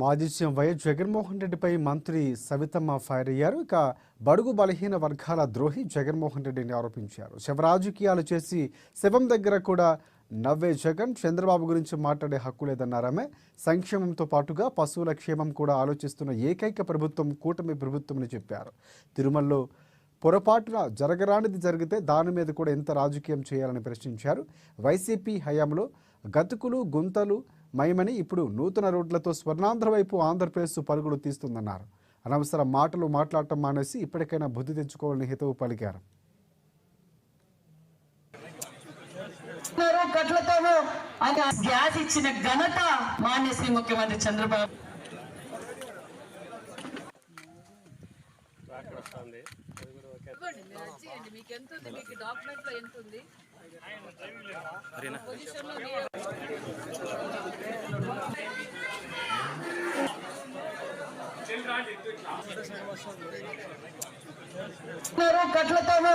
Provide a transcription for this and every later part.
మాజీ CM YS Jaganmohan రెడ్డిపై మంత్రి సవితమ్మ ఫైర్ అయ్యారు. ఇక బడుగు బలహీన వర్గాల ద్రోహి జగన్మోహన్ రెడ్డిని ఆరోపించారు. శవ రాజకీయాలు చేసి శవం దగ్గర కూడా నవ్వే జగన్ చంద్రబాబు గురించి మాట్లాడే హక్కు లేదన్నారు ఆమె. సంక్షేమంతో పాటుగా పశువుల క్షేమం కూడా ఆలోచిస్తున్న ఏకైక ప్రభుత్వం కూటమి ప్రభుత్వమని చెప్పారు. తిరుమలలో పొరపాటున జరగరానిది జరిగితే దాని మీద కూడా ఎంత రాజకీయం చేయాలని ప్రశ్నించారు. వైసీపీ హయాంలో గతుకులు గుంతలు మయమని ఇప్పుడు నూతన రోడ్లతో స్వర్ణాంధ్ర వైపు ఆంధ్రప్రదేశ్ పరుగులు తీస్తుందన్నారు. అనవసర మాటలు మాట్లాడటం మానేసి ఇప్పటికైనా బుద్ధి తెచ్చుకోవాలని హితవు పలికారు. గ్యాస్ ఇచ్చిన ఘనత మాన్య శ్రీ ముఖ్యమంత్రి చంద్రబాబు. మీకు ఎంత ఉంది, మీకు డాక్యుమెంట్ లో ఎంత ఉంది? కట్లతోనూ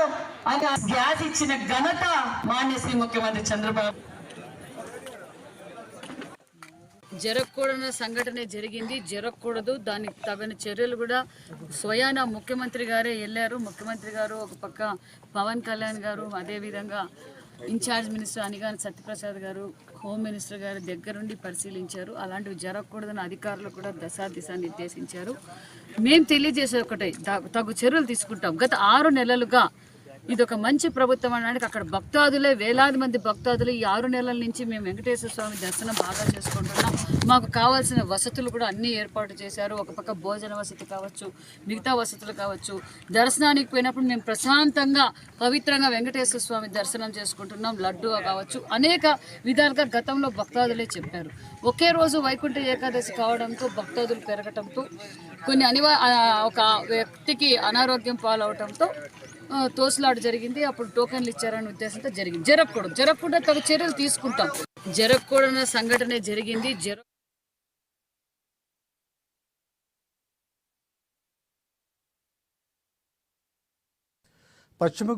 గ్యాస్ ఇచ్చిన ఘనత మాన్య శ్రీ ముఖ్యమంత్రి చంద్రబాబు. జరగకూడని సంఘటన జరిగింది, జరగకూడదు. దానికి తగిన చర్యలు కూడా స్వయాన ముఖ్యమంత్రి గారే వెళ్ళారు. ముఖ్యమంత్రి గారు ఒక పక్క పవన్ కళ్యాణ్ గారు, అదేవిధంగా ఇన్ఛార్జ్ మినిస్టర్ అనిగాని సత్యప్రసాద్ గారు, హోమ్ మినిస్టర్ గారి దగ్గరుండి పరిశీలించారు. అలాంటివి జరగకూడదని అధికారులు కూడా దిశ నిర్దేశించారు. మేము తెలియజేసే ఒకటే, తగు చర్యలు తీసుకుంటాం. గత 6 నెలలుగా ఇది ఒక మంచి ప్రభుత్వం అనడానికి అక్కడ భక్తాదులే, వేలాది మంది భక్తాదులు ఈ 6 నెలల నుంచి మేము వెంకటేశ్వర స్వామి దర్శనం బాగా చేసుకుంటున్నాం. మాకు కావాల్సిన వసతులు కూడా అన్నీ ఏర్పాటు చేశారు. ఒక పక్క భోజన వసతి కావచ్చు, మిగతా వసతులు కావచ్చు. దర్శనానికి పోయినప్పుడు మేము ప్రశాంతంగా పవిత్రంగా వెంకటేశ్వర స్వామి దర్శనం చేసుకుంటున్నాం. లడ్డు కావచ్చు, అనేక విధాలుగా గతంలో భక్తాదులే చెప్పారు. ఒకే రోజు వైకుంఠ ఏకాదశి కావడంతో భక్తాదులు పెరగటంతో కొన్ని ఒక వ్యక్తికి అనారోగ్యం పాలవటంతో తోసులాట జరిగింది. అప్పుడు టోకెన్లు ఇచ్చారనే ఉద్దేశంతో జరిగింది. జరగకుండా తగు చర్యలు తీసుకుంటాం. జరగకూడని సంఘటన జరిగింది. పశ్చిమ